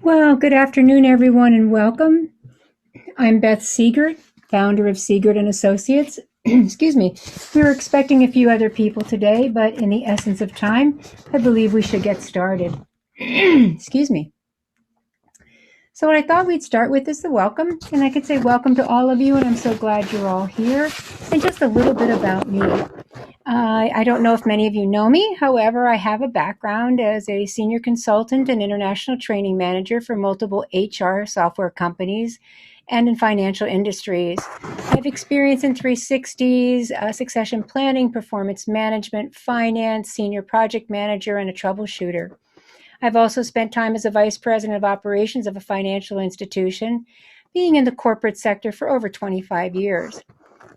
Well, good afternoon, everyone, and welcome. I'm Beth Siegert, founder of Siegert and Associates. Excuse me. We were expecting a few other people today, but in the essence of time, I believe we should get started. Excuse me. So what I thought we'd start with is the welcome, and I could say welcome to all of you, and I'm so glad you're all here. And just a little bit about me. I don't know if many of you know me. However, I have a background as a senior consultant and international training manager for multiple HR software companies and in financial industries. I have experience in 360s, succession planning, performance management, finance, senior project manager, and a troubleshooter. I've also spent time as a vice president of operations of a financial institution, being in the corporate sector for over 25 years.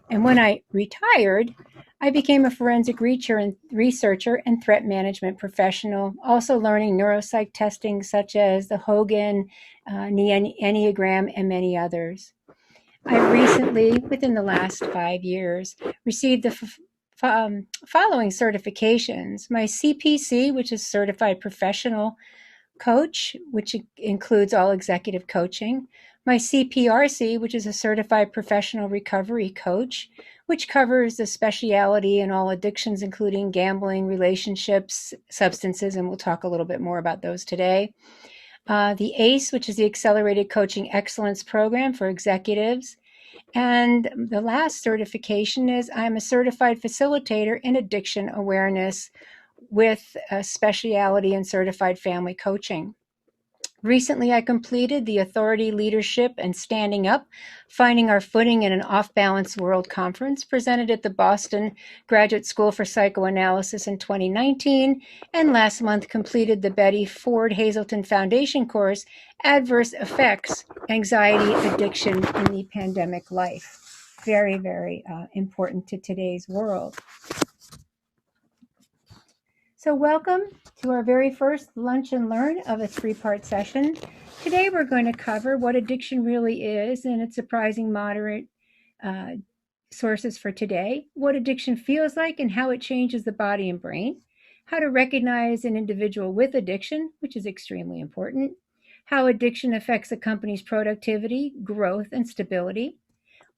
And when I retired, I became a forensic researcher and threat management professional, also learning neuropsych testing such as the Hogan, Enneagram, and many others. I recently, within the last 5 years, received the following certifications. My CPC, which is Certified Professional Coach, which includes all executive coaching. My CPRC, which is a Certified Professional Recovery Coach, which covers the specialty in all addictions, including gambling, relationships, substances, and we'll talk a little bit more about those today. The ACE, which is the Accelerated Coaching Excellence Program for executives. And the last certification is I'm a certified facilitator in addiction awareness with a specialty in certified family coaching. Recently, I completed the Authority, Leadership, and Standing Up, Finding Our Footing in an Off-Balance World Conference presented at the Boston Graduate School for Psychoanalysis in 2019, and last month completed the Betty Ford Hazelton Foundation course, Adverse Effects, Anxiety, Addiction in the Pandemic Life. Very, very important to today's world. So welcome to our very first Lunch and Learn of a three-part session. Today we're going to cover what addiction really is and its surprising moderate sources for today, what addiction feels like and how it changes the body and brain, how to recognize an individual with addiction, which is extremely important, how addiction affects a company's productivity, growth, and stability,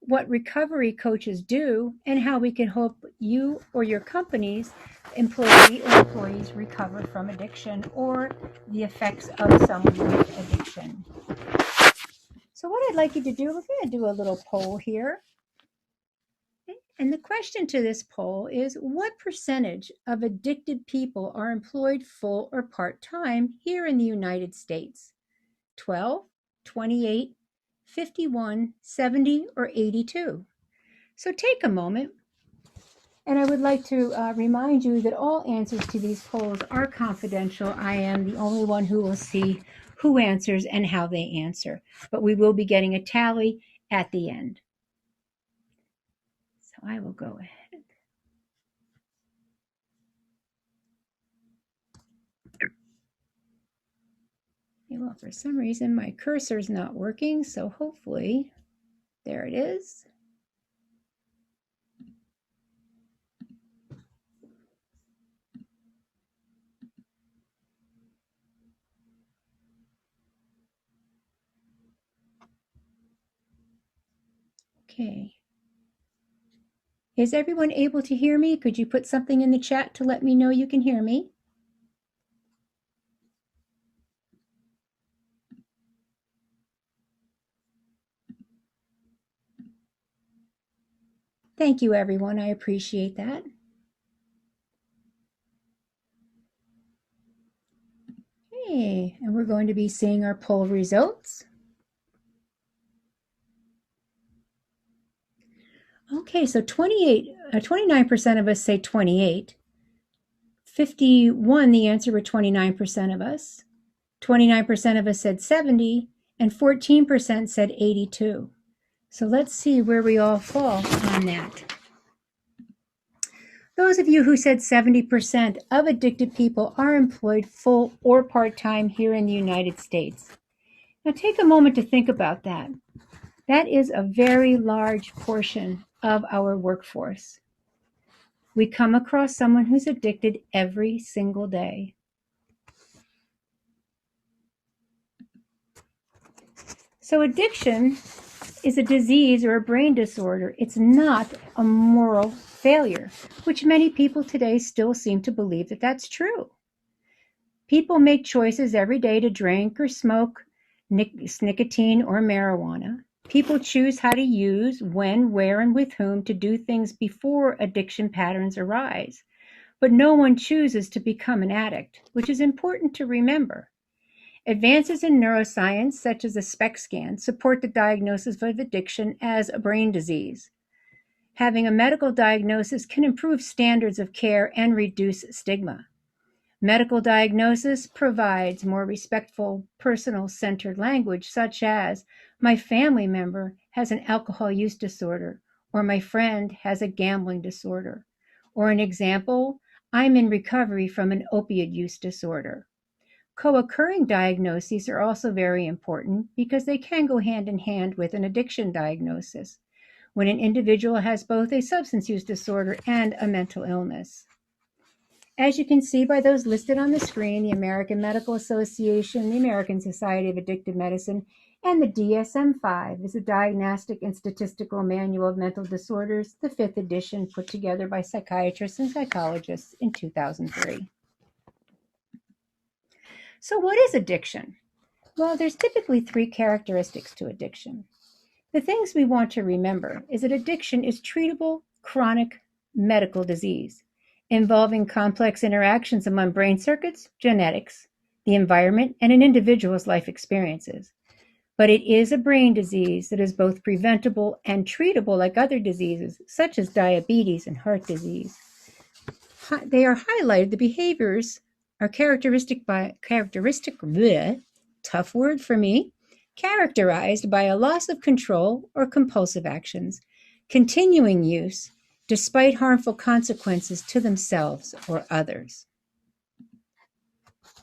what recovery coaches do, and how we can help you or your company's employee or employees recover from addiction or the effects of someone with addiction. So what I'd like you to do, we're going to do a little poll here. And the question to this poll is, what percentage of addicted people are employed full or part-time here in the United States? 12, 28, 51, 70, or 82? So take a moment, and I would like to remind you that all answers to these polls are confidential. I am the only one who will see who answers and how they answer, but we will be getting a tally at the end. So I will go ahead. Well, for some reason my cursor is not working, so hopefully, there it is. Okay. Is everyone able to hear me? Could you put something in the chat to let me know you can hear me? Thank you, everyone. I appreciate that. Okay, and we're going to be seeing our poll results. Okay, so 29% of us say 28. 51, the answer were 29% of us. 29% of us said 70, and 14% said 82. So let's see where we all fall on that. Those of you who said 70% of addicted people are employed full or part-time here in the United States. Now take a moment to think about that. That is a very large portion of our workforce. We come across someone who's addicted every single day. So addiction is a disease or a brain disorder. It's not a moral failure, which many people today still seem to believe that that's true. People make choices every day to drink or smoke nicotine or marijuana. People choose how to use, when, where, and with whom to do things before addiction patterns arise. But no one chooses to become an addict, which is important to remember. Advances in neuroscience, such as a SPECT scan, support the diagnosis of addiction as a brain disease. Having a medical diagnosis can improve standards of care and reduce stigma. Medical diagnosis provides more respectful, personal-centered language, such as, my family member has an alcohol use disorder, or my friend has a gambling disorder. Or an example, I'm in recovery from an opioid use disorder. Co-occurring diagnoses are also very important because they can go hand in hand with an addiction diagnosis when an individual has both a substance use disorder and a mental illness. As you can see by those listed on the screen, the American Medical Association, the American Society of Addictive Medicine, and the DSM-5 is a Diagnostic and Statistical Manual of Mental Disorders, the 5th edition put together by psychiatrists and psychologists in 2003. So what is addiction? Well, there's typically 3 characteristics to addiction. The things we want to remember is that addiction is treatable, chronic medical disease involving complex interactions among brain circuits, genetics, the environment, and an individual's life experiences. But it is a brain disease that is both preventable and treatable like other diseases, such as diabetes and heart disease. They are highlighted, the behaviors are characteristic, tough word for me, characterized by a loss of control or compulsive actions, continuing use, despite harmful consequences to themselves or others.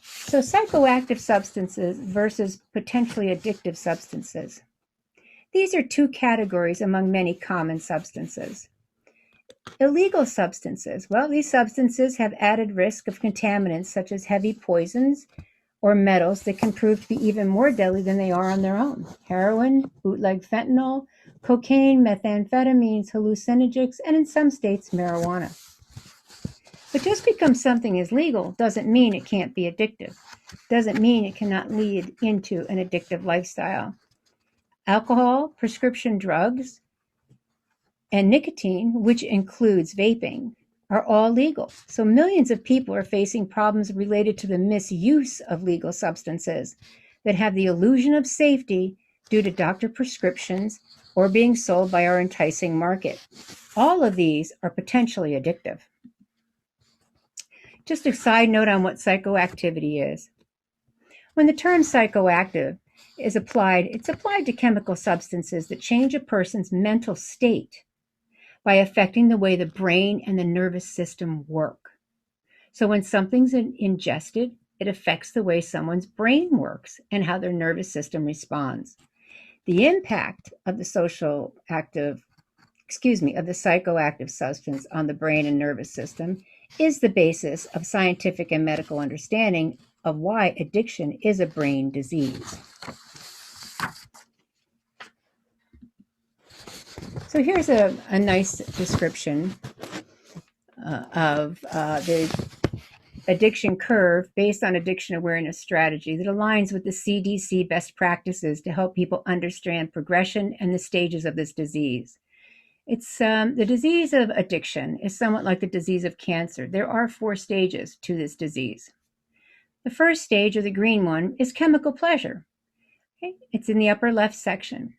So psychoactive substances versus potentially addictive substances. These are 2 categories among many common substances. Illegal substances. Well, these substances have added risk of contaminants such as heavy poisons or metals that can prove to be even more deadly than they are on their own. Heroin, bootleg fentanyl, cocaine, methamphetamines, hallucinogens, and in some states, marijuana. But just because something is legal doesn't mean it can't be addictive. Doesn't mean it cannot lead into an addictive lifestyle. Alcohol, prescription drugs, and nicotine, which includes vaping, are all legal. So millions of people are facing problems related to the misuse of legal substances that have the illusion of safety due to doctor prescriptions or being sold by our enticing market. All of these are potentially addictive. Just a side note on what psychoactivity is. When the term psychoactive is applied, it's applied to chemical substances that change a person's mental state by affecting the way the brain and the nervous system work. So when something's ingested, it affects the way someone's brain works and how their nervous system responds. The impact of the psychoactive substance on the brain and nervous system is the basis of scientific and medical understanding of why addiction is a brain disease. So here's a nice description of the addiction curve based on addiction awareness strategy that aligns with the CDC best practices to help people understand progression and the stages of this disease. It's the disease of addiction is somewhat like the disease of cancer. There are 4 stages to this disease. The first stage, or the green one, is chemical pleasure. Okay? It's in the upper left section.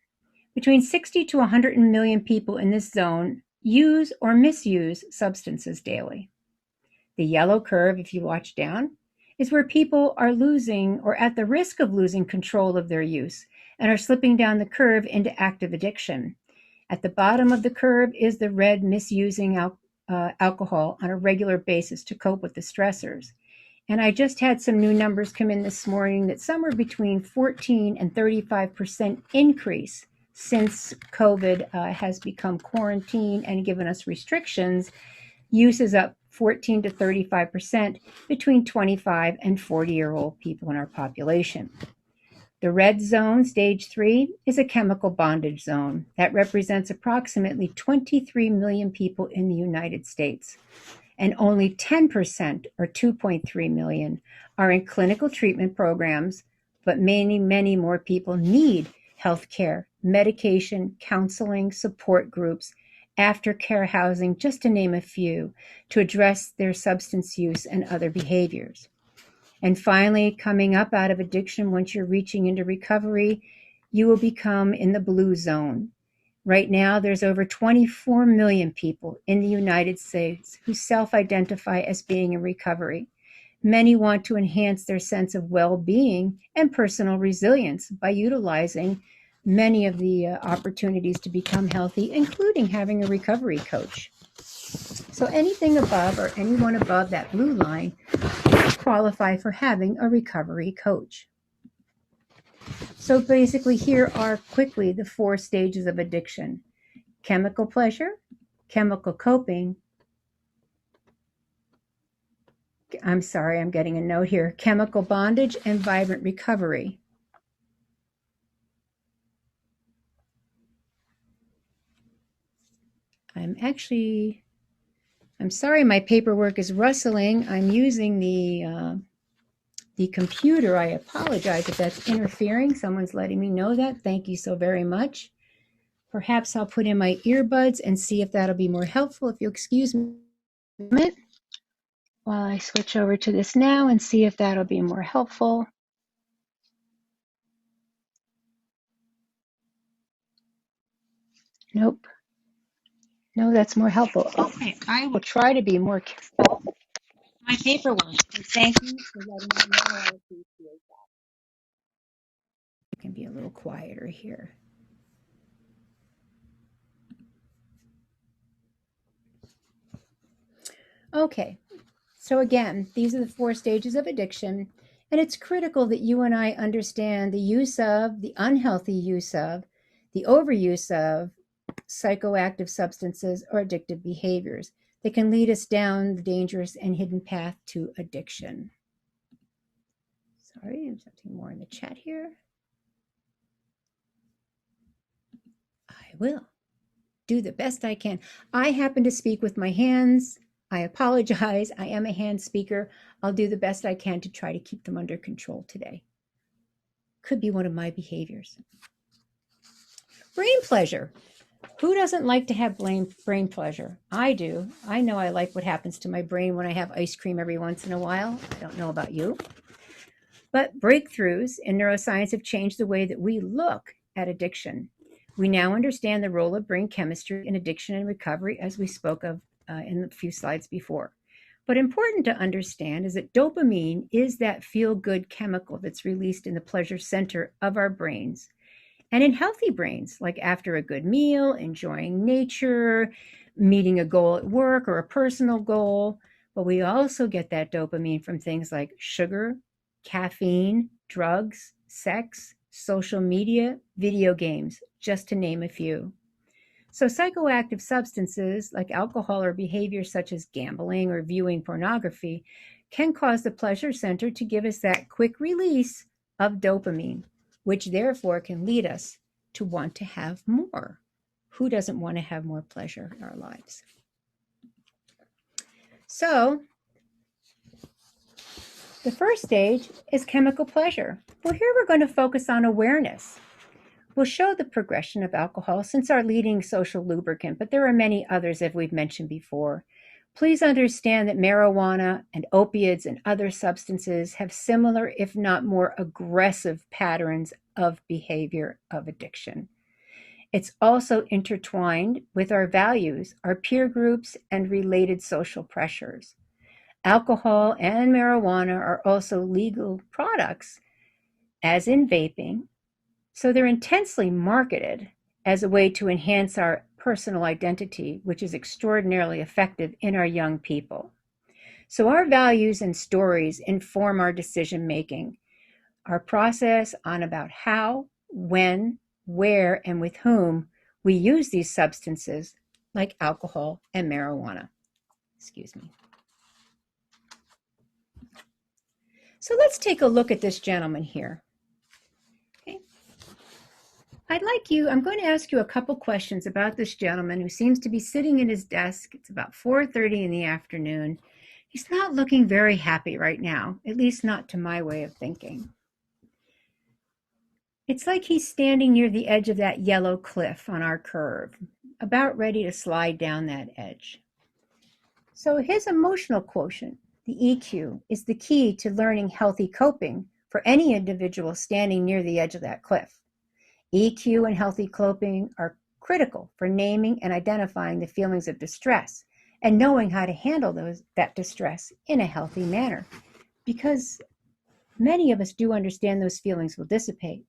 Between 60 to 100 million people in this zone use or misuse substances daily. The yellow curve, if you watch down, is where people are losing or at the risk of losing control of their use and are slipping down the curve into active addiction. At the bottom of the curve is the red, misusing alcohol on a regular basis to cope with the stressors. And I just had some new numbers come in this morning that somewhere between 14 and 35% increase since COVID has become quarantine and given us restrictions. Use is up 14 to 35% between 25 and 40-year-old people in our population. The red zone, stage 3, is a chemical bondage zone that represents approximately 23 million people in the United States, and only 10%, or 2.3 million, are in clinical treatment programs, but many, many more people need health care, medication, counseling, support groups, aftercare housing, just to name a few, to address their substance use and other behaviors. And finally, coming up out of addiction, once you're reaching into recovery, you will become in the blue zone. Right now, there's over 24 million people in the United States who self-identify as being in recovery. Many want to enhance their sense of well-being and personal resilience by utilizing many of the opportunities to become healthy, including having a recovery coach. So anything above or anyone above that blue line qualify for having a recovery coach. So basically, here are quickly the 4 stages of addiction: chemical pleasure, chemical coping. I'm sorry, I'm getting a note here. Chemical bondage and vibrant recovery. I'm sorry, my paperwork is rustling. I'm using the computer. I apologize if that's interfering. Someone's letting me know that. Thank you so very much. Perhaps I'll put in my earbuds and see if that'll be more helpful. If you'll excuse me a minute while I switch over to this now and see if that'll be more helpful. Nope. No, that's more helpful. Okay, I will try to be more careful with my paperwork. And thank you for letting me know. I appreciate that. I can be a little quieter here. Okay, so again, these are the 4 stages of addiction, and it's critical that you and I understand the use of, the unhealthy use of, the overuse of psychoactive substances or addictive behaviors that can lead us down the dangerous and hidden path to addiction. Sorry, there's something more in the chat here. I will do the best I can. I happen to speak with my hands. I apologize. I am a hand speaker. I'll do the best I can to try to keep them under control today. Could be one of my behaviors. Brain pleasure. Who doesn't like to have brain pleasure? I do. I know I like what happens to my brain when I have ice cream every once in a while. I don't know about you. But breakthroughs in neuroscience have changed the way that we look at addiction. We now understand the role of brain chemistry in addiction and recovery, as we spoke of in the few slides before. But important to understand is that dopamine is that feel-good chemical that's released in the pleasure center of our brains. And in healthy brains, like after a good meal, enjoying nature, meeting a goal at work or a personal goal. But we also get that dopamine from things like sugar, caffeine, drugs, sex, social media, video games, just to name a few. So psychoactive substances like alcohol or behaviors such as gambling or viewing pornography can cause the pleasure center to give us that quick release of dopamine, which therefore can lead us to want to have more. Who doesn't want to have more pleasure in our lives? So the first stage is chemical pleasure. Well, here we're going to focus on awareness. We'll show the progression of alcohol since our leading social lubricant, but there are many others as we've mentioned before. Please understand that marijuana and opiates and other substances have similar, if not more aggressive patterns of behavior of addiction. It's also intertwined with our values, our peer groups, and related social pressures. Alcohol and marijuana are also legal products, as in vaping, so they're intensely marketed as a way to enhance our personal identity, which is extraordinarily effective in our young people. So our values and stories inform our decision making, our process on about how, when, where, and with whom we use these substances like alcohol and marijuana. Excuse me. So let's take a look at this gentleman here. I'm going to ask you a couple questions about this gentleman who seems to be sitting at his desk. It's about 4:30 in the afternoon. He's not looking very happy right now, at least not to my way of thinking. It's like he's standing near the edge of that yellow cliff on our curve, about ready to slide down that edge. So his emotional quotient, the EQ, is the key to learning healthy coping for any individual standing near the edge of that cliff. EQ and healthy coping are critical for naming and identifying the feelings of distress and knowing how to handle that distress in a healthy manner, because many of us do understand those feelings will dissipate,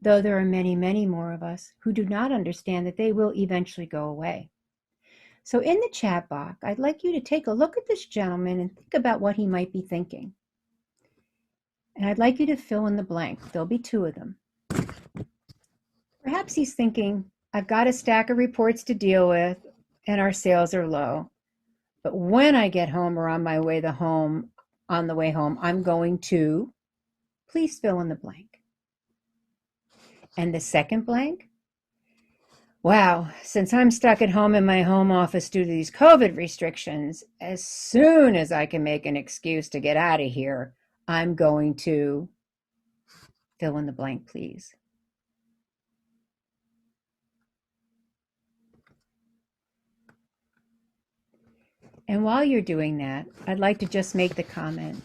though there are many, many more of us who do not understand that they will eventually go away. So in the chat box, I'd like you to take a look at this gentleman and think about what he might be thinking. And I'd like you to fill in the blank. There'll be two of them. Perhaps he's thinking, I've got a stack of reports to deal with and our sales are low. But when I get home or on the way home, I'm going to, please fill in the blank. And the second blank, wow, since I'm stuck at home in my home office due to these COVID restrictions, as soon as I can make an excuse to get out of here, I'm going to fill in the blank, please. And while you're doing that, I'd like to just make the comment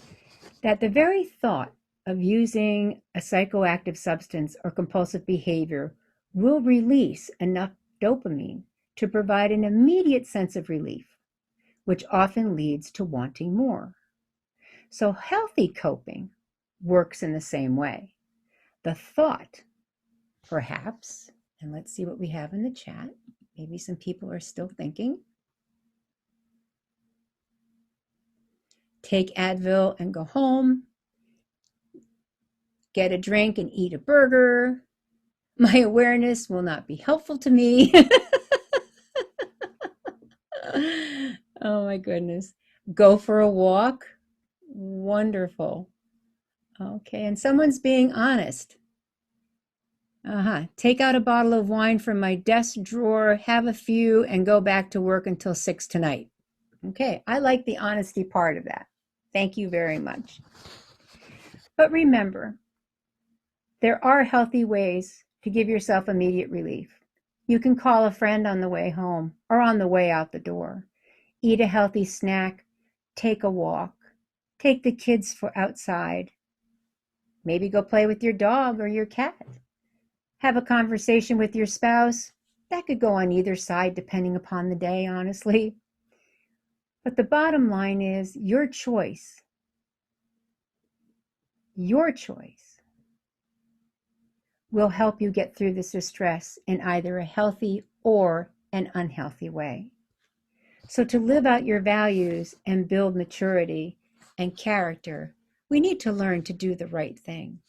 that the very thought of using a psychoactive substance or compulsive behavior will release enough dopamine to provide an immediate sense of relief, which often leads to wanting more. So healthy coping works in the same way. The thought, perhaps, and let's see what we have in the chat. Maybe some people are still thinking. Take Advil and go home. Get a drink and eat a burger. My awareness will not be helpful to me. Oh my goodness. Go for a walk. Wonderful. Okay, and someone's being honest. Take out a bottle of wine from my desk drawer, have a few, and go back to work until 6 tonight. Okay, I like the honesty part of that. Thank you very much. But remember, there are healthy ways to give yourself immediate relief. You can call a friend on the way home or on the way out the door. Eat a healthy snack, take a walk, take the kids for outside. Maybe go play with your dog or your cat. Have a conversation with your spouse. That could go on either side depending upon the day, honestly. But the bottom line is your choice will help you get through this distress in either a healthy or an unhealthy way. So to live out your values and build maturity and character, we need to learn to do the right thing.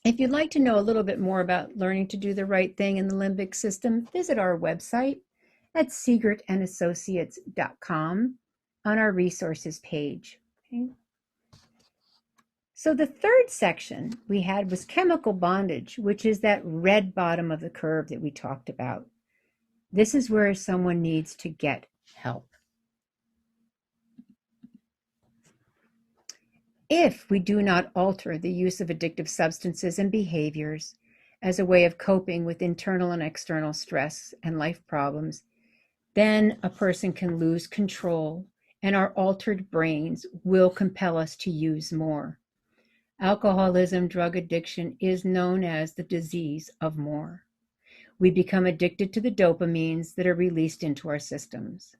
If you'd like to know a little bit more about learning to do the right thing in the limbic system, visit our website at siegertandassociates.com on our resources page. Okay. So the third section we had was chemical bondage, which is that red bottom of the curve that we talked about. This is where someone needs to get help. If we do not alter the use of addictive substances and behaviors as a way of coping with internal and external stress and life problems, then a person can lose control and our altered brains will compel us to use more. Alcoholism, drug addiction is known as the disease of more. We become addicted to the dopamines that are released into our systems.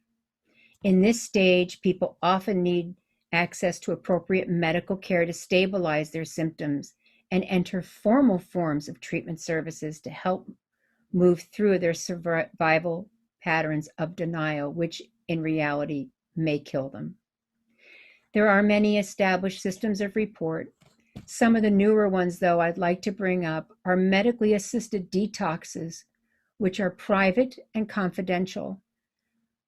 In this stage, people often need access to appropriate medical care to stabilize their symptoms and enter formal forms of treatment services to help move through their survival patterns of denial, which in reality may kill them. There are many established systems of report. Some of the newer ones, though, I'd like to bring up are medically assisted detoxes, which are private and confidential.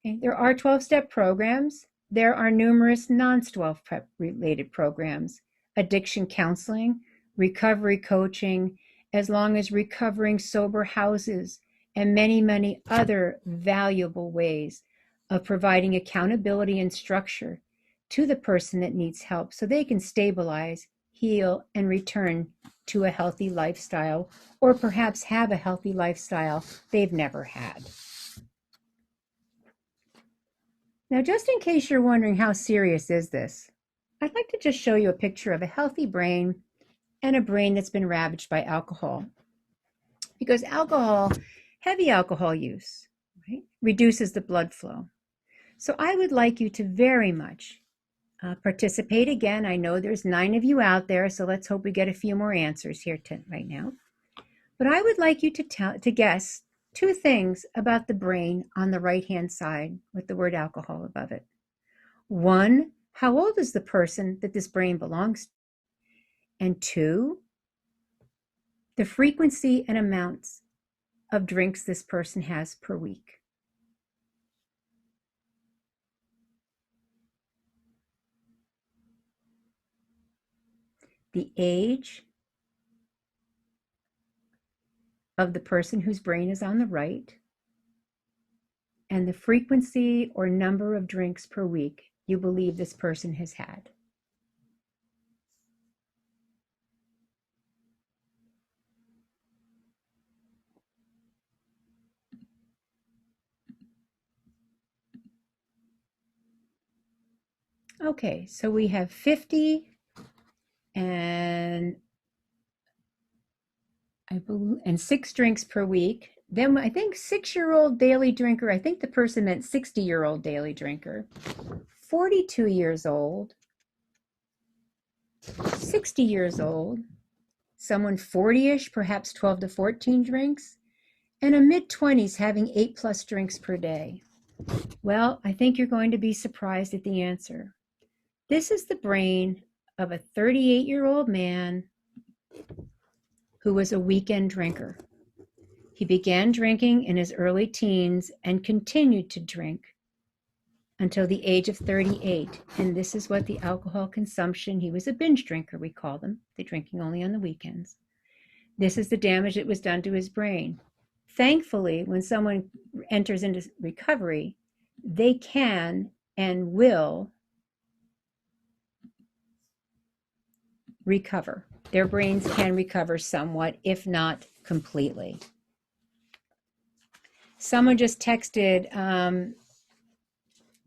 Okay. There are 12-step programs. There are numerous non-12-step related programs, addiction counseling, recovery coaching, as long as recovering sober houses and many, many other valuable ways of providing accountability and structure to the person that needs help so they can stabilize, heal, and return to a healthy lifestyle, or perhaps have a healthy lifestyle they've never had. Now, just in case you're wondering how serious is this, I'd like to just show you a picture of a healthy brain and a brain that's been ravaged by alcohol. Because alcohol, heavy alcohol use, right, reduces the blood flow. So I would like you to very much participate again. I know there's 9 of you out there, so let's hope we get a few more answers here right now. But I would like you to guess 2 things about the brain on the right-hand side with the word alcohol above it. 1, how old is the person that this brain belongs to? And 2, the frequency and amounts of drinks this person has per week. The age of the person whose brain is on the right, and the frequency or number of drinks per week you believe this person has had. Okay, so we have 50 and 6 drinks per week. Then I think 6-year-old daily drinker, I think the person meant 60-year-old daily drinker, 42 years old, 60 years old, someone 40-ish, perhaps 12 to 14 drinks, and a mid-20s having 8+ drinks per day. Well, I think you're going to be surprised at the answer. This is the brain of a 38-year-old man who was a weekend drinker. He began drinking in his early teens and continued to drink until the age of 38. And this is what the alcohol consumption, he was a binge drinker, we call them, the drinking only on the weekends. This is the damage that was done to his brain. Thankfully, when someone enters into recovery, they can and will recover. Their brains can recover somewhat, if not completely. Someone just texted,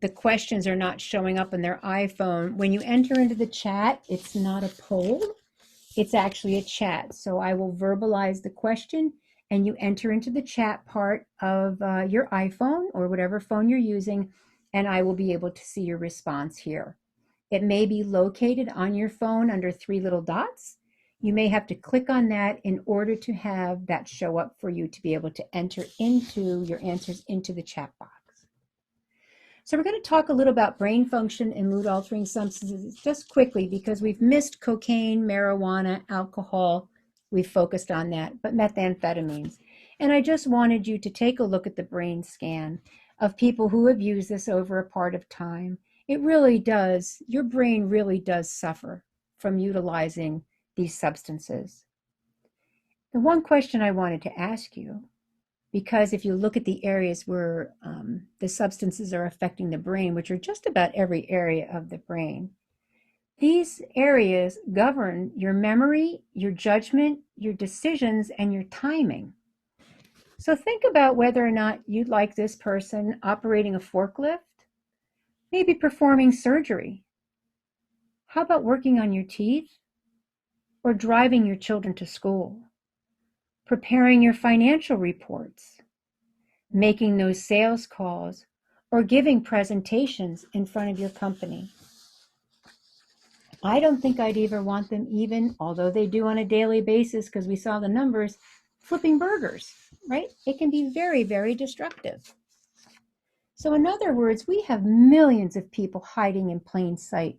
the questions are not showing up on their iPhone. When you enter into the chat, it's not a poll, it's actually a chat. So I will verbalize the question and you enter into the chat part of your iPhone or whatever phone you're using, and I will be able to see your response here. It may be located on your phone under 3 little dots. You may have to click on that in order to have that show up for you to be able to enter into your answers into the chat box. So we're going to talk a little about brain function and mood-altering substances just quickly because we've missed cocaine, marijuana, alcohol. We've focused on that, but methamphetamines. And I just wanted you to take a look at the brain scan of people who have used this over a part of time. It really does, your brain really does suffer from utilizing these substances. The one question I wanted to ask you, because if you look at the areas where the substances are affecting the brain, which are just about every area of the brain, these areas govern your memory, your judgment, your decisions, and your timing. So think about whether or not you'd like this person operating a forklift, maybe performing surgery. How about working on your teeth or driving your children to school, preparing your financial reports, making those sales calls, or giving presentations in front of your company? I don't think I'd ever want them even, although they do on a daily basis because we saw the numbers, flipping burgers, right? It can be very, very destructive. So in other words, we have millions of people hiding in plain sight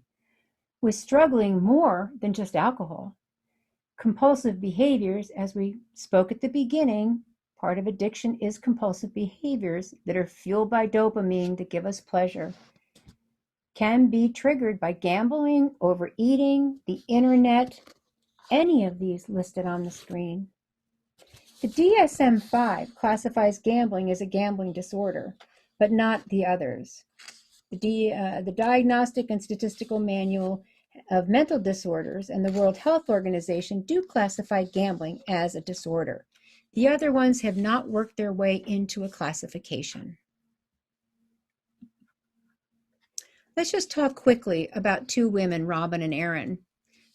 with struggling more than just alcohol. Compulsive behaviors, as we spoke at the beginning, part of addiction is compulsive behaviors that are fueled by dopamine that give us pleasure, can be triggered by gambling, overeating, the internet, any of these listed on the screen. The DSM-5 classifies gambling as a gambling disorder, but not the others. The Diagnostic and Statistical Manual of Mental Disorders and the World Health Organization do classify gambling as a disorder. The other ones have not worked their way into a classification. Let's just talk quickly about two women, Robin and Erin.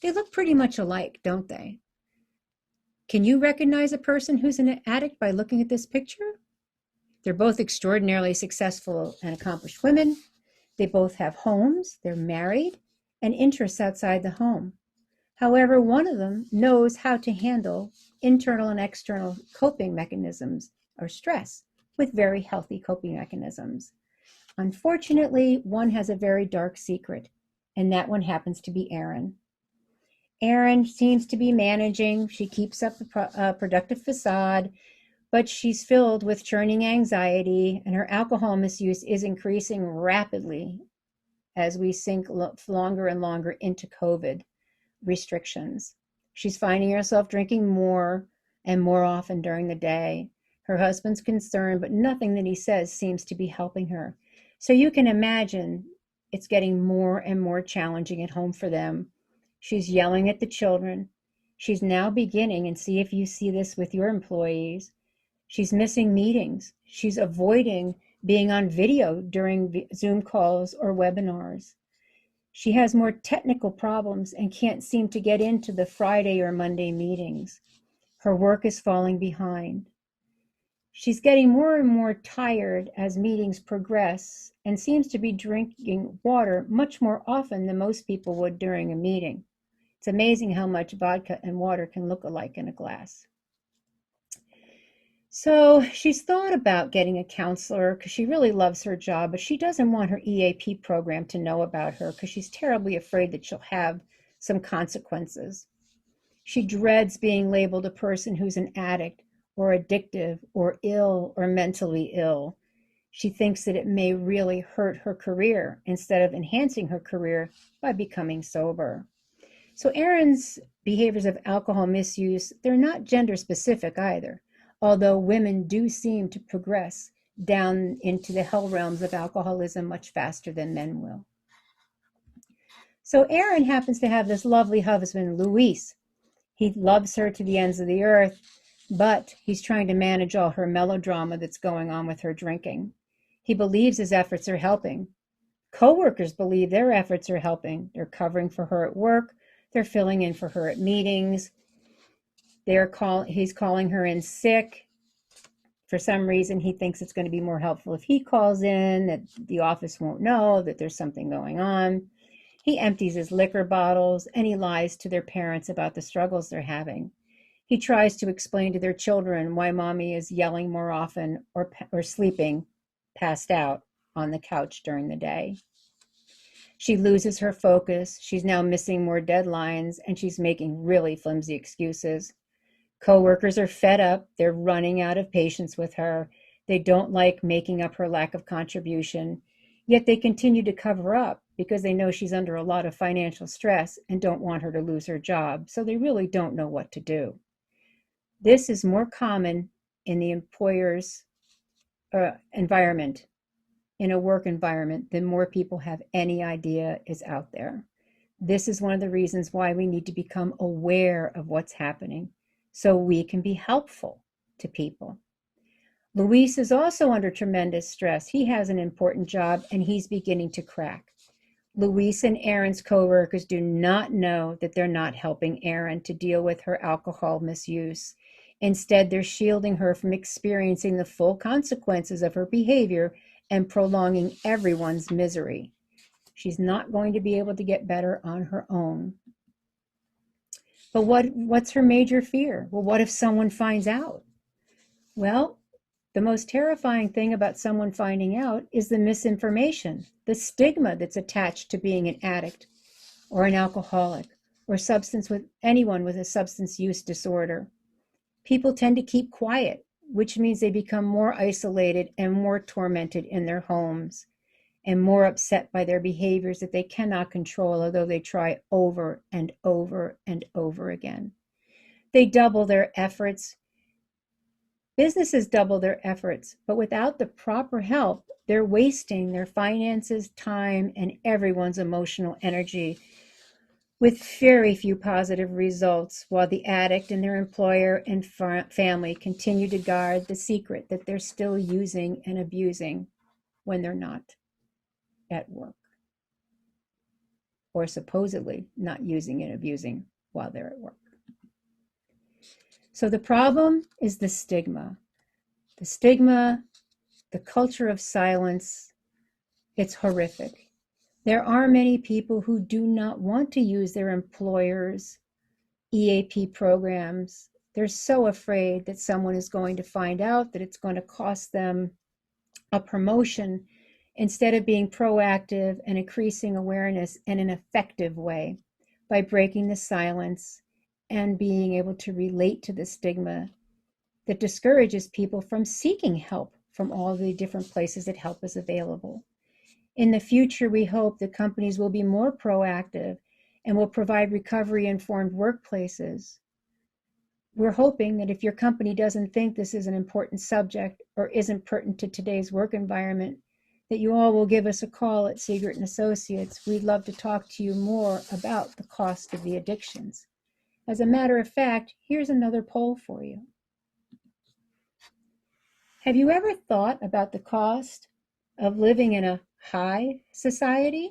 They look pretty much alike, don't they? Can you recognize a person who's an addict by looking at this picture? They're both extraordinarily successful and accomplished women. They both have homes, they're married, and interests outside the home. However, one of them knows how to handle internal and external coping mechanisms or stress with very healthy coping mechanisms. Unfortunately, one has a very dark secret, and that one happens to be Erin. Erin seems to be managing. She keeps up a productive facade, but she's filled with churning anxiety, and her alcohol misuse is increasing rapidly as we sink longer and longer into COVID restrictions. She's finding herself drinking more and more often during the day. Her husband's concerned, but nothing that he says seems to be helping her. So you can imagine it's getting more and more challenging at home for them. She's yelling at the children. She's now beginning, and see if you see this with your employees, she's missing meetings. She's avoiding being on video during Zoom calls or webinars. She has more technical problems and can't seem to get into the Friday or Monday meetings. Her work is falling behind. She's getting more and more tired as meetings progress and seems to be drinking water much more often than most people would during a meeting. It's amazing how much vodka and water can look alike in a glass. So she's thought about getting a counselor because she really loves her job, but she doesn't want her EAP program to know about her because she's terribly afraid that she'll have some consequences. She dreads being labeled a person who's an addict or addictive or ill or mentally ill. She thinks that it may really hurt her career instead of enhancing her career by becoming sober. So Erin's behaviors of alcohol misuse, they're not gender specific either, although women do seem to progress down into the hell realms of alcoholism much faster than men will. So Erin happens to have this lovely husband, Louis. He loves her to the ends of the earth, but he's trying to manage all her melodrama that's going on with her drinking. He believes his efforts are helping. Coworkers believe their efforts are helping. They're covering for her at work. They're filling in for her at meetings. He's calling her in sick. For some reason, he thinks it's going to be more helpful if he calls in, that the office won't know that there's something going on. He empties his liquor bottles and he lies to their parents about the struggles they're having. He tries to explain to their children why mommy is yelling more often or sleeping passed out on the couch during the day. She loses her focus. She's now missing more deadlines and she's making really flimsy excuses. Coworkers are fed up. They're running out of patience with her. They don't like making up her lack of contribution, yet they continue to cover up because they know she's under a lot of financial stress and don't want her to lose her job, so they really don't know what to do. This is more common in the employer's environment, in a work environment, than more people have any idea is out there. This is one of the reasons why we need to become aware of what's happening so we can be helpful to people. Luis is also under tremendous stress. He has an important job and he's beginning to crack. Luis and Erin's coworkers do not know that they're not helping Erin to deal with her alcohol misuse. Instead, they're shielding her from experiencing the full consequences of her behavior and prolonging everyone's misery. She's not going to be able to get better on her own. But what's her major fear? Well, what if someone finds out? Well, the most terrifying thing about someone finding out is the misinformation, the stigma that's attached to being an addict or an alcoholic or anyone with a substance use disorder. People tend to keep quiet, which means they become more isolated and more tormented in their homes and more upset by their behaviors that they cannot control, although they try over and over and over again. They double their efforts Businesses double their efforts, but without the proper help, they're wasting their finances, time, and everyone's emotional energy with very few positive results, while the addict and their employer and family continue to guard the secret that they're still using and abusing when they're not at work, or supposedly not using and abusing while they're at work. So the problem is the stigma. The stigma, the culture of silence, it's horrific. There are many people who do not want to use their employer's EAP programs. They're so afraid that someone is going to find out, that it's going to cost them a promotion, instead of being proactive and increasing awareness in an effective way by breaking the silence and being able to relate to the stigma that discourages people from seeking help from all the different places that help is available. In the future, we hope that companies will be more proactive and will provide recovery-informed workplaces. We're hoping that if your company doesn't think this is an important subject or isn't pertinent to today's work environment, that you all will give us a call at Siegert and Associates. We'd love to talk to you more about the cost of the addictions. As a matter of fact, here's another poll for you. Have you ever thought about the cost of living in a high society?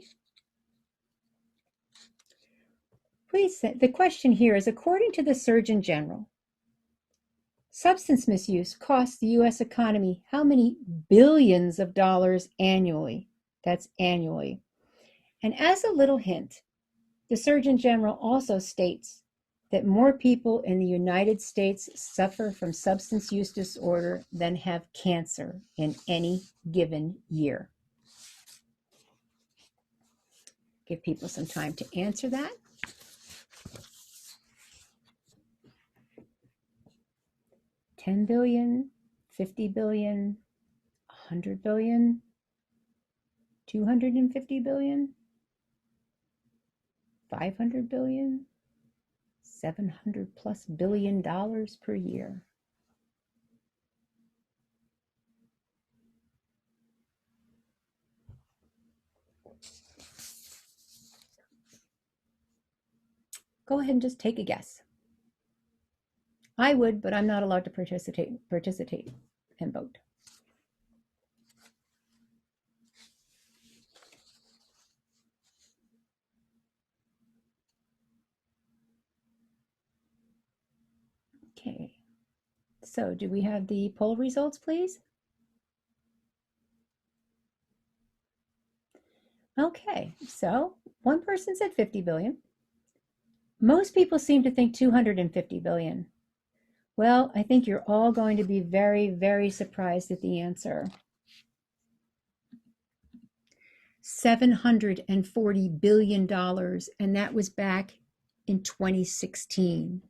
Please, the question here is, according to the Surgeon General, substance misuse costs the U.S. economy how many billions of dollars annually? That's annually. And as a little hint, the Surgeon General also states that more people in the United States suffer from substance use disorder than have cancer in any given year. Give people some time to answer that. $10 billion, $50 billion, $100 billion, $250 billion, $500 billion, $700+ billion per year. Go ahead and just take a guess. I would, but I'm not allowed to participate and vote. Okay, so do we have the poll results, please? Okay, so one person said 50 billion. Most people seem to think 250 billion. Well, I think you're all going to be very, very surprised at the answer. $740 billion, and that was back in 2016.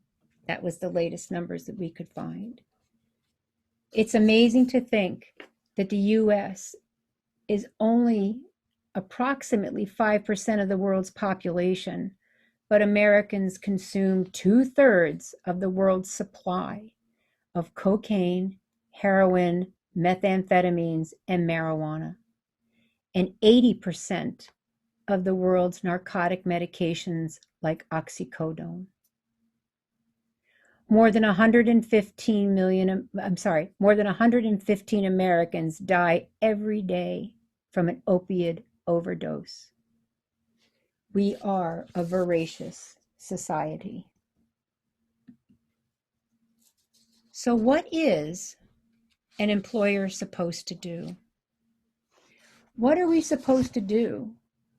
That was the latest numbers that we could find. It's amazing to think that the US is only approximately 5% of the world's population, but Americans consume 2/3 of the world's supply of cocaine, heroin, methamphetamines, and marijuana, and 80% of the world's narcotic medications like oxycodone. More than 115 Americans die every day from an opiate overdose. We are a voracious society. So what is an employer supposed to do? What are we supposed to do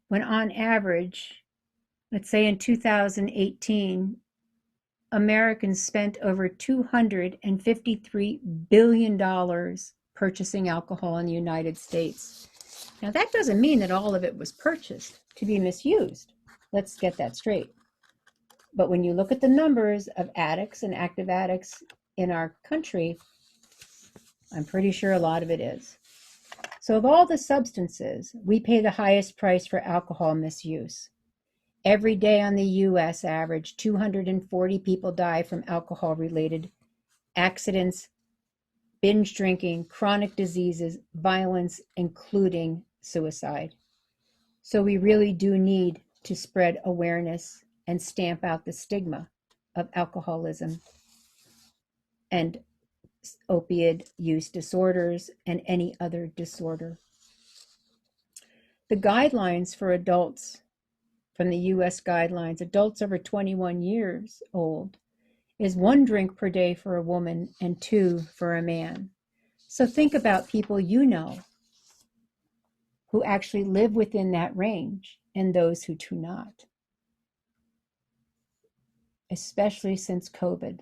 when on average, let's say in 2018, Americans spent over $253 billion purchasing alcohol in the United States? Now, that doesn't mean that all of it was purchased to be misused. Let's get that straight. But when you look at the numbers of addicts and active addicts in our country, I'm pretty sure a lot of it is. So of all the substances, we pay the highest price for alcohol misuse. Every day on the U.S. average, 240 people die from alcohol-related accidents, binge drinking, chronic diseases, violence, including suicide. So we really do need to spread awareness and stamp out the stigma of alcoholism and opiate use disorders and any other disorder. The guidelines for adults from the US guidelines, adults over 21 years old, is 1 drink per day for a woman and 2 for a man. So think about people you know who actually live within that range and those who do not, especially since COVID.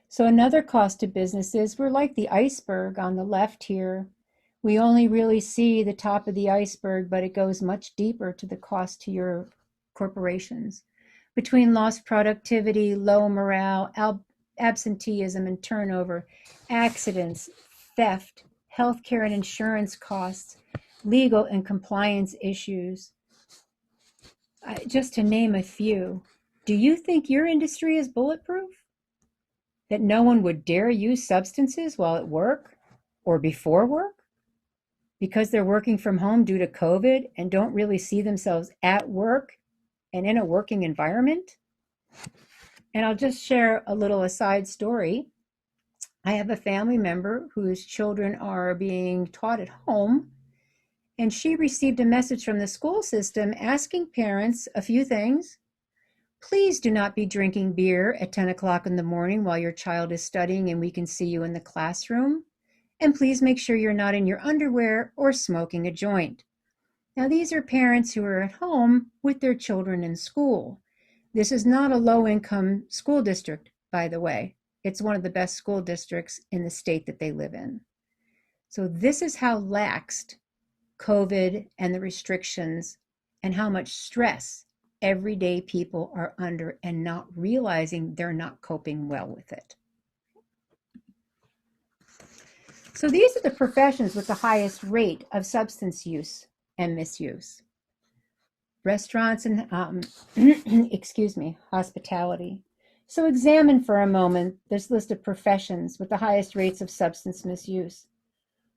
So another cost to businesses, we're like the iceberg on the left here. We only really see the top of the iceberg, but it goes much deeper to the cost to your corporations. Between lost productivity, low morale, absenteeism and turnover, accidents, theft, healthcare and insurance costs, legal and compliance issues, just to name a few. Do you think your industry is bulletproof? That no one would dare use substances while at work or before work because they're working from home due to COVID and don't really see themselves at work and in a working environment? And I'll just share a little aside story. I have a family member whose children are being taught at home, and she received a message from the school system asking parents a few things. Please do not be drinking beer at 10 o'clock in the morning while your child is studying and we can see you in the classroom. And please make sure you're not in your underwear or smoking a joint. Now, these are parents who are at home with their children in school. This is not a low-income school district, by the way. It's one of the best school districts in the state that they live in. So this is how laxed COVID and the restrictions and how much stress everyday people are under and not realizing they're not coping well with it. So these are the professions with the highest rate of substance use and misuse. Restaurants and, hospitality. So examine for a moment this list of professions with the highest rates of substance misuse.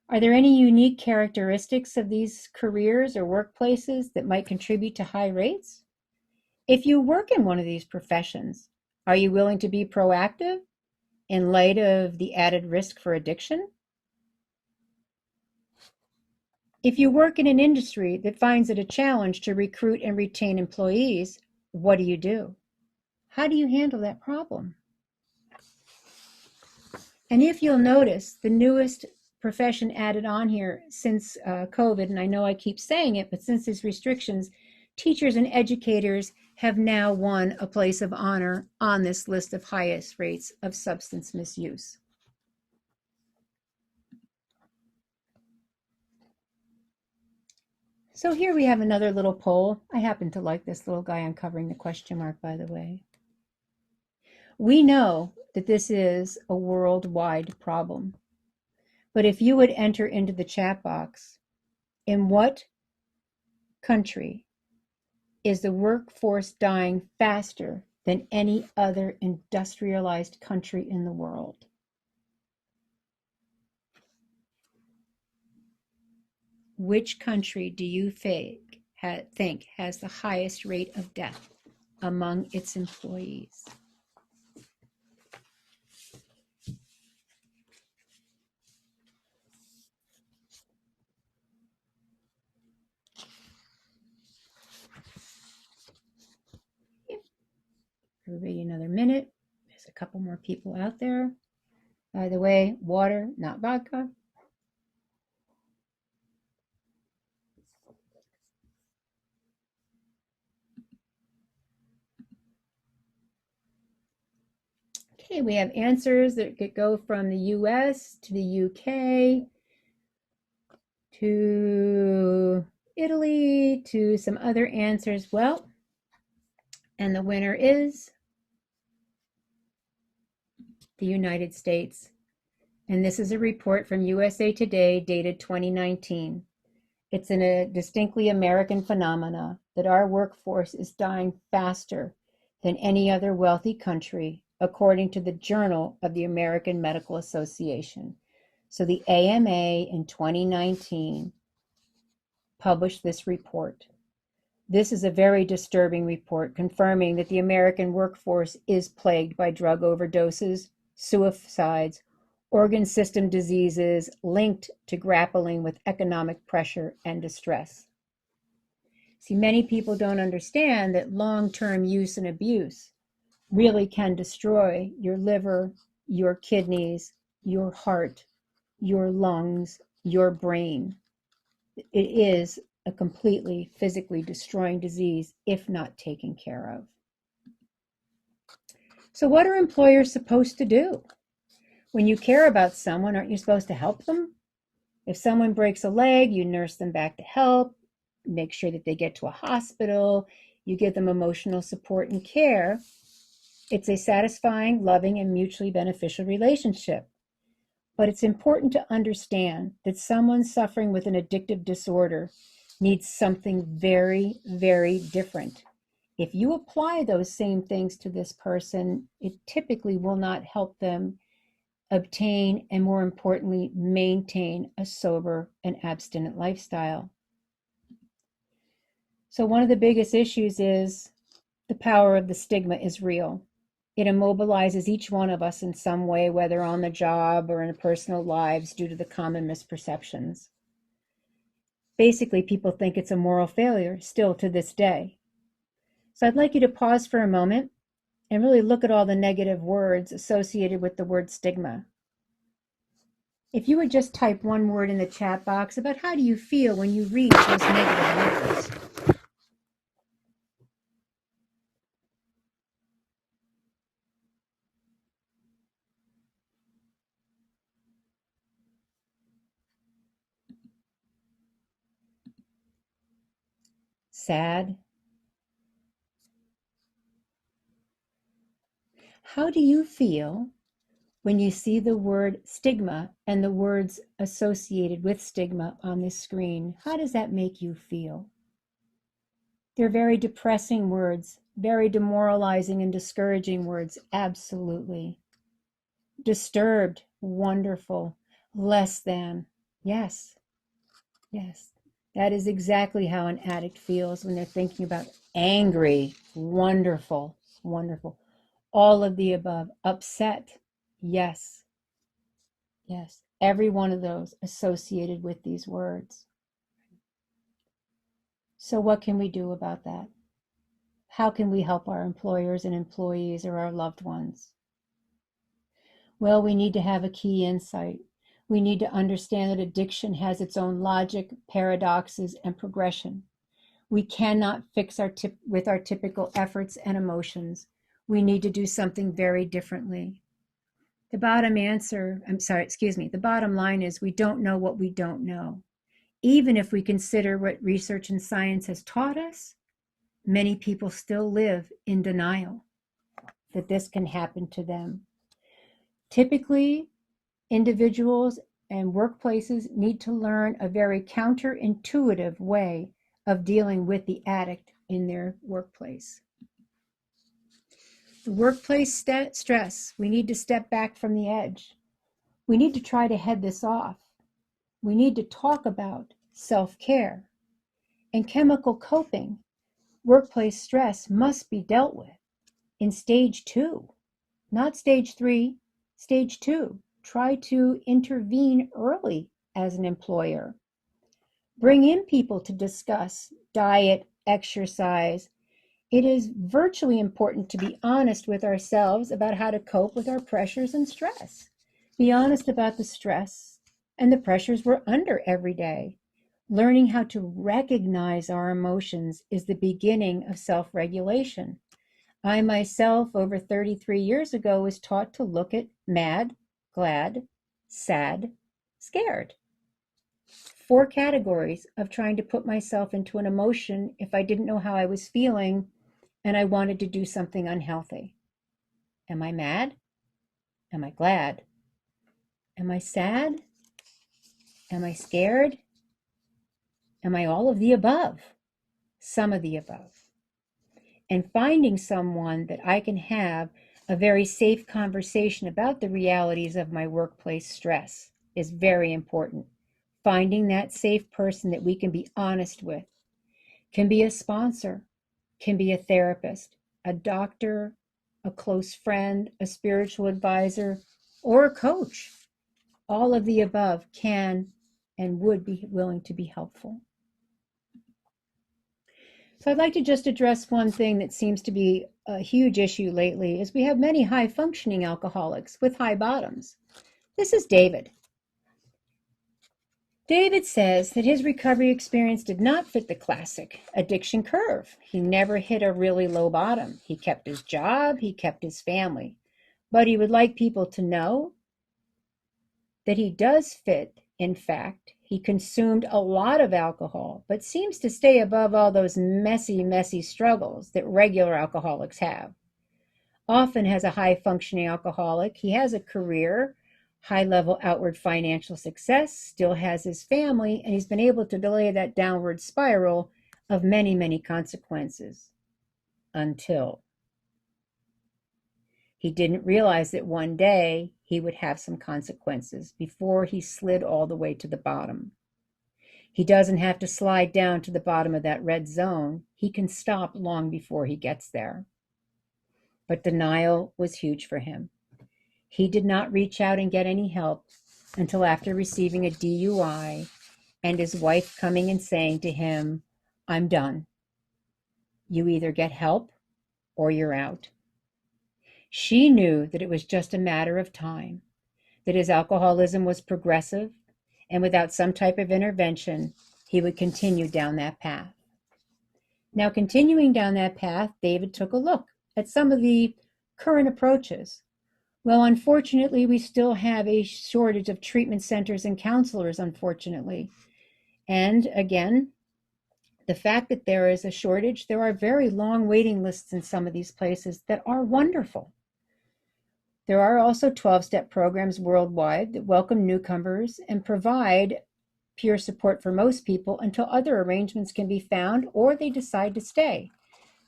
Are there any unique characteristics of these careers or workplaces that might contribute to high rates? If you work in one of these professions, are you willing to be proactive in light of the added risk for addiction? If you work in an industry that finds it a challenge to recruit and retain employees, what do you do? How do you handle that problem? And if you'll notice, the newest profession added on here since COVID, and I know I keep saying it, but since these restrictions, teachers and educators have now won a place of honor on this list of highest rates of substance misuse. So here we have another little poll. I happen to like this little guy uncovering the question mark, by the way. We know that this is a worldwide problem. But if you would enter into the chat box, in what country is the workforce dying faster than any other industrialized country in the world? Which country do you think has the highest rate of death among its employees? Everybody another minute. There's a couple more people out there. By the way, water, not vodka. Okay, we have answers that could go from the US to the UK to Italy to some other answers. Well, and the winner is the United States. And this is a report from USA Today dated 2019. It's a distinctly American phenomena that our workforce is dying faster than any other wealthy country according to the Journal of the American Medical Association. So the AMA in 2019 published this report. This is a very disturbing report confirming that the American workforce is plagued by drug overdoses, suicides, organ system diseases linked to grappling with economic pressure and distress. See, many people don't understand that long-term use and abuse really can destroy your liver, your kidneys, your heart, your lungs, your brain. It is a completely physically destroying disease if not taken care of. So what are employers supposed to do? When you care about someone, aren't you supposed to help them? If someone breaks a leg, you nurse them back to health, make sure that they get to a hospital, you give them emotional support and care. It's a satisfying, loving, and mutually beneficial relationship. But it's important to understand that someone suffering with an addictive disorder needs something very, very different. If you apply those same things to this person, it typically will not help them obtain and, more importantly, maintain a sober and abstinent lifestyle. So one of the biggest issues is the power of the stigma is real. It immobilizes each one of us in some way, whether on the job or in our personal lives, due to the common misperceptions. Basically, people think it's a moral failure still to this day. So I'd like you to pause for a moment and really look at all the negative words associated with the word stigma. If you would just type one word in the chat box about how do you feel when you read those negative words. Sad. How do you feel when you see the word stigma and the words associated with stigma on this screen? How does that make you feel? They're very depressing words, very demoralizing and discouraging words, absolutely. Disturbed, wonderful. Less than, yes, yes. That is exactly how an addict feels when they're thinking about angry, wonderful, wonderful. All of the above. Upset, yes, yes. Every one of those associated with these words. So what can we do about that? How can we help our employers and employees or our loved ones? Well, we need to have a key insight. We need to understand that addiction has its own logic, paradoxes, and progression. We cannot fix with our typical efforts and emotions. We need to do something very differently. The bottom line is we don't know what we don't know. Even if we consider what research and science has taught us, many people still live in denial that this can happen to them. Typically, individuals and workplaces need to learn a very counterintuitive way of dealing with the addict in their workplace. The workplace stress, we need to step back from the edge. We need to try to head this off. We need to talk about self-care and chemical coping. Workplace stress must be dealt with in stage 2, not stage 3, stage 2. Try to intervene early as an employer. Bring in people to discuss diet, exercise. It is virtually important to be honest with ourselves about how to cope with our pressures and stress. Be honest about the stress and the pressures we're under every day. Learning how to recognize our emotions is the beginning of self-regulation. I myself, over 33 years ago, was taught to look at mad, glad, sad, scared. 4 categories of trying to put myself into an emotion if I didn't know how I was feeling and I wanted to do something unhealthy. Am I mad? Am I glad? Am I sad? Am I scared? Am I all of the above? Some of the above. And finding someone that I can have A very safe conversation about the realities of my workplace stress is very important. Finding that safe person that we can be honest with can be a sponsor, can be a therapist, a doctor, a close friend, a spiritual advisor, or a coach. All of the above can and would be willing to be helpful. So I'd like to just address one thing that seems to be a huge issue lately is we have many high functioning alcoholics with high bottoms. This is David. David says that his recovery experience did not fit the classic addiction curve. He never hit a really low bottom. He kept his job, he kept his family, but he would like people to know that he does fit. In fact, he consumed a lot of alcohol, but seems to stay above all those messy struggles that regular alcoholics have. Often as a high-functioning alcoholic, he has a career, high-level outward financial success, still has his family, and he's been able to delay that downward spiral of many consequences until he didn't realize that one day he would have some consequences before he slid all the way to the bottom. He doesn't have to slide down to the bottom of that red zone. He can stop long before he gets there. But denial was huge for him. He did not reach out and get any help until after receiving a DUI and his wife coming and saying to him, "I'm done. You either get help or you're out." She knew that it was just a matter of time, that his alcoholism was progressive, and without some type of intervention, he would continue down that path. Now, continuing down that path, David took a look at some of the current approaches. Well, unfortunately, we still have a shortage of treatment centers and counselors, unfortunately. And again, the fact that there is a shortage, there are very long waiting lists in some of these places that are wonderful. There are also 12-step programs worldwide that welcome newcomers and provide peer support for most people until other arrangements can be found or they decide to stay.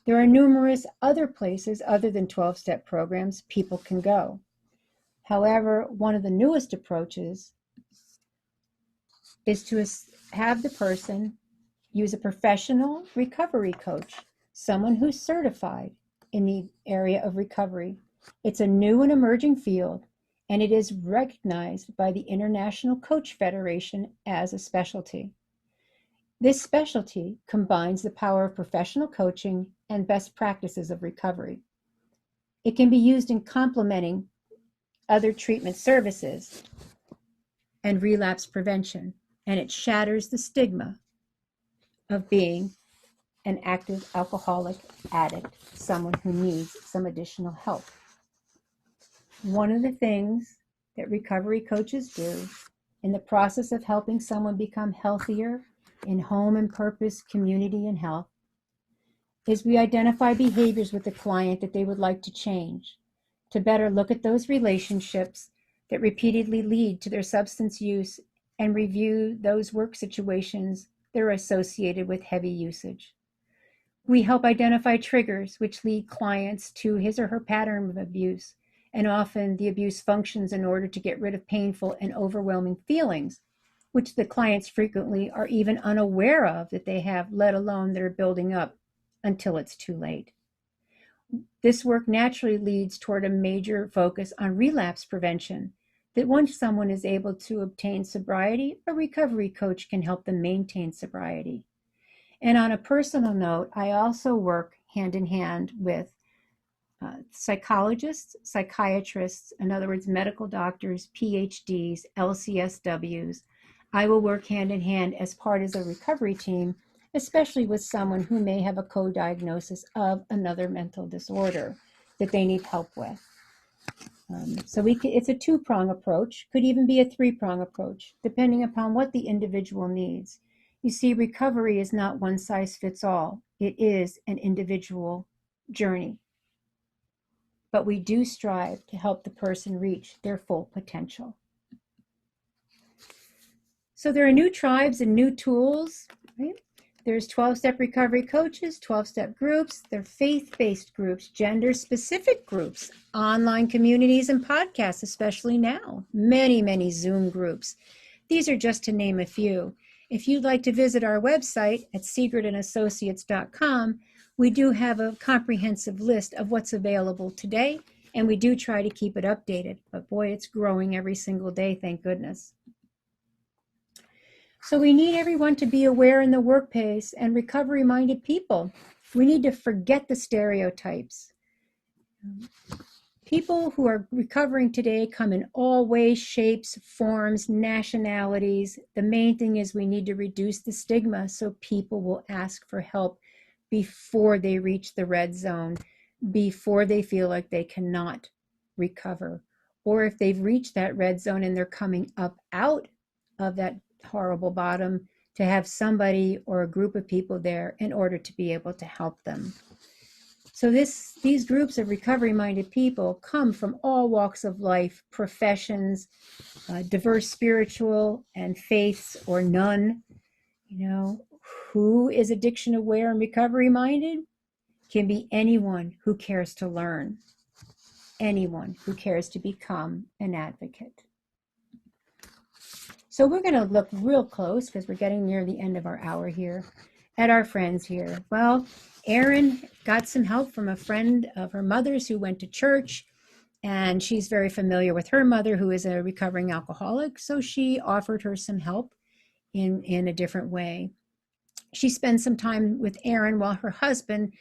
There are numerous other places other than 12-step programs people can go. However, one of the newest approaches is to have the person use a professional recovery coach, someone who's certified in the area of recovery. It's a new and emerging field, and it is recognized by the International Coach Federation as a specialty. This specialty combines the power of professional coaching and best practices of recovery. It can be used in complementing other treatment services and relapse prevention, and it shatters the stigma of being an active alcoholic addict, someone who needs some additional help. One of the things that recovery coaches do in the process of helping someone become healthier in home and purpose, community, and health is we identify behaviors with the client that they would like to change, to better look at those relationships that repeatedly lead to their substance use and review those work situations that are associated with heavy usage. We help identify triggers which lead clients to his or her pattern of abuse, and often the abuse functions in order to get rid of painful and overwhelming feelings, which the clients frequently are even unaware of that they have, let alone that are building up until it's too late. This work naturally leads toward a major focus on relapse prevention, that once someone is able to obtain sobriety, a recovery coach can help them maintain sobriety. And on a personal note, I also work hand in hand with psychologists, psychiatrists, in other words, medical doctors, PhDs, LCSWs. I will work hand in hand as part of a recovery team, especially with someone who may have a co-diagnosis of another mental disorder that they need help with. It's a two-prong approach, could even be a three-prong approach, depending upon what the individual needs. You see, recovery is not one size fits all. It is an individual journey. But we do strive to help the person reach their full potential. So there are new tribes and new tools, right, There's 12-step recovery coaches, 12-step groups, they're faith-based groups, gender-specific groups, online communities and podcasts, especially now, many, many Zoom groups. These are just to name a few. If you'd like to visit our website at Sigurdandassociates.com, we do have a comprehensive list of what's available today, and we do try to keep it updated. But boy, it's growing every single day, thank goodness. So we need everyone to be aware in the workplace and recovery-minded people. We need to forget the stereotypes. People who are recovering today come in all ways, shapes, forms, nationalities. The main thing is we need to reduce the stigma so people will ask for help before they reach the red zone, before they feel like they cannot recover. Or if they've reached that red zone and they're coming up out of that horrible bottom, to have somebody or a group of people there in order to be able to help them. So these groups of recovery-minded people come from all walks of life, professions, diverse spiritual and faiths or none. You know, who is addiction aware and recovery-minded? Can be anyone who cares to learn, anyone who cares to become an advocate. So we're going to look real close, because we're getting near the end of our hour here, at our friends here. Well, Erin got some help from a friend of her mother's who went to church, and she's very familiar with her mother, who is a recovering alcoholic, so she offered her some help in a different way. She spends some time with Erin while her husband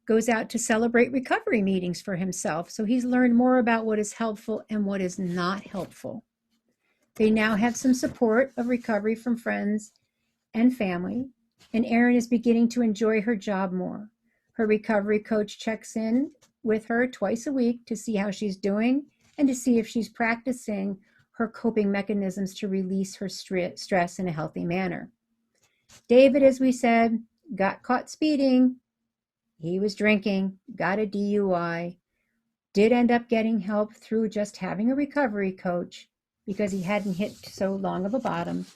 goes out to celebrate recovery meetings for himself, so he's learned more about what is helpful and what is not helpful. They now have some support of recovery from friends and family, and Erin is beginning to enjoy her job more. Her recovery coach checks in with her twice a week to see how she's doing and to see if she's practicing her coping mechanisms to release her stress in a healthy manner. David, as we said, got caught speeding. He was drinking, got a DUI, did end up getting help through just having a recovery coach, because he hadn't hit so long of a bottom.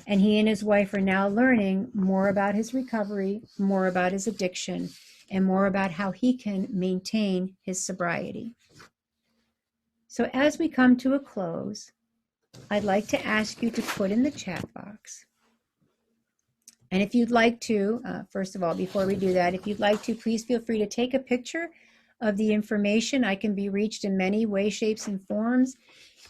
And he and his wife are now learning more about his recovery, more about his addiction, and more about how he can maintain his sobriety. So as we come to a close, I'd like to ask you to put in the chat box. And if you'd like to, first of all, before we do that, if you'd like to, please feel free to take a picture of the information. I can be reached in many ways, shapes, and forms.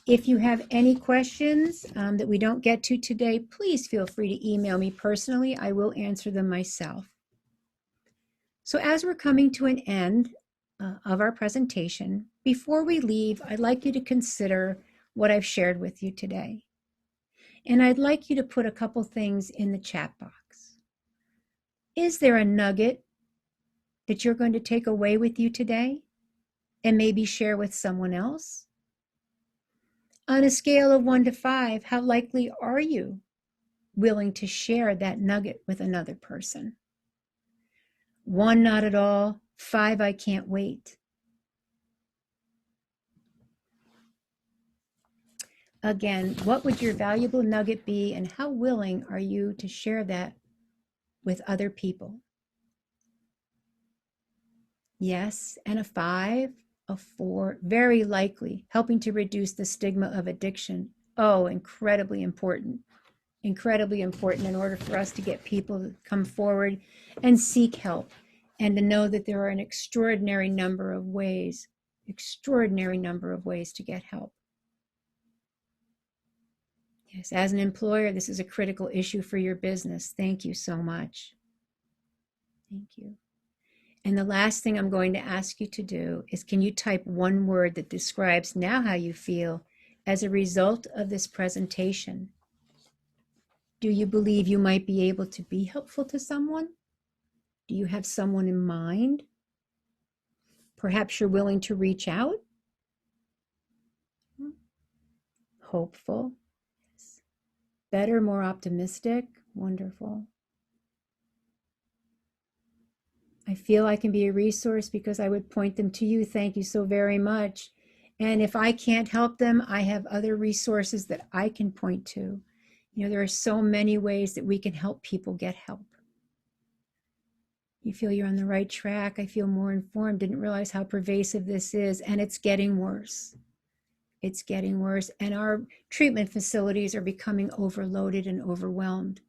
If you have any questions that we don't get to today, please feel free to email me personally. I will answer them myself. So as we're coming to an end of our presentation, before we leave, I'd like you to consider what I've shared with you today. And I'd like you to put a couple things in the chat box. Is there a nugget that you're going to take away with you today and maybe share with someone else? On a scale of 1 to 5, how likely are you willing to share that nugget with another person? 1, not at all. 5, I can't wait. Again, what would your valuable nugget be, and how willing are you to share that with other people? Yes, and a 5, a 4, very likely, helping to reduce the stigma of addiction. Oh, incredibly important in order for us to get people to come forward and seek help, and to know that there are an extraordinary number of ways to get help. Yes, as an employer, this is a critical issue for your business. Thank you so much. Thank you. And the last thing I'm going to ask you to do is, can you type one word that describes now how you feel as a result of this presentation? Do you believe you might be able to be helpful to someone? Do you have someone in mind? Perhaps you're willing to reach out? Hopeful. Yes. Better, more optimistic. Wonderful. I feel I can be a resource because I would point them to you. Thank you so very much. And if I can't help them, I have other resources that I can point to. You know, there are so many ways that we can help people get help. You feel you're on the right track. I feel more informed. Didn't realize how pervasive this is, and it's getting worse. It's getting worse, and our treatment facilities are becoming overloaded and overwhelmed.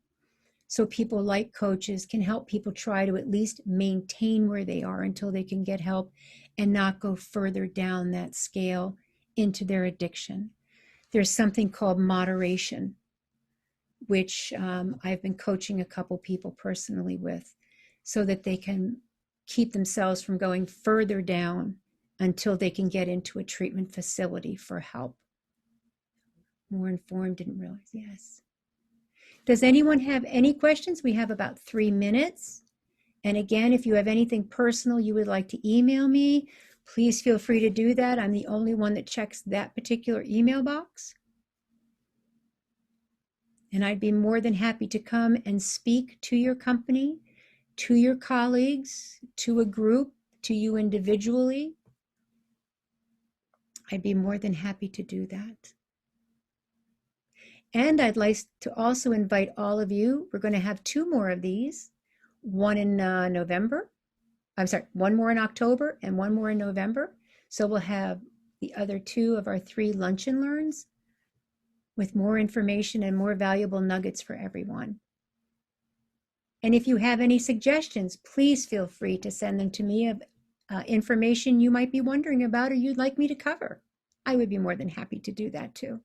So people like coaches can help people try to at least maintain where they are until they can get help and not go further down that scale into their addiction. There's something called moderation, which I've been coaching a couple people personally with, so that they can keep themselves from going further down until they can get into a treatment facility for help. More informed, didn't realize, yes. Does anyone have any questions? We have about 3 minutes. And again, if you have anything personal you would like to email me, please feel free to do that. I'm the only one that checks that particular email box. And I'd be more than happy to come and speak to your company, to your colleagues, to a group, to you individually. I'd be more than happy to do that. And I'd like to also invite all of you. We're going to have 2 more of these, one in November. I'm sorry, 1 more in October and 1 more in November. So we'll have the other 2 of our 3 lunch and learns with more information and more valuable nuggets for everyone. And if you have any suggestions, please feel free to send them to me of information you might be wondering about or you'd like me to cover. I would be more than happy to do that too.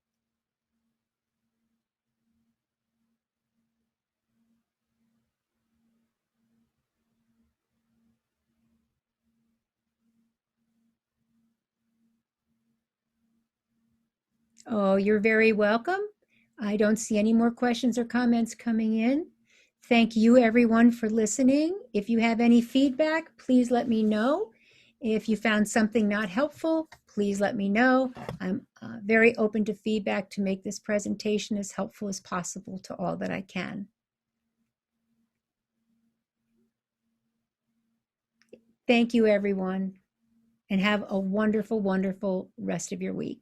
Oh, you're very welcome. I don't see any more questions or comments coming in. Thank you everyone for listening. If you have any feedback, please let me know. If you found something not helpful, please let me know. I'm very open to feedback to make this presentation as helpful as possible to all that I can. Thank you everyone, and have a wonderful, wonderful rest of your week.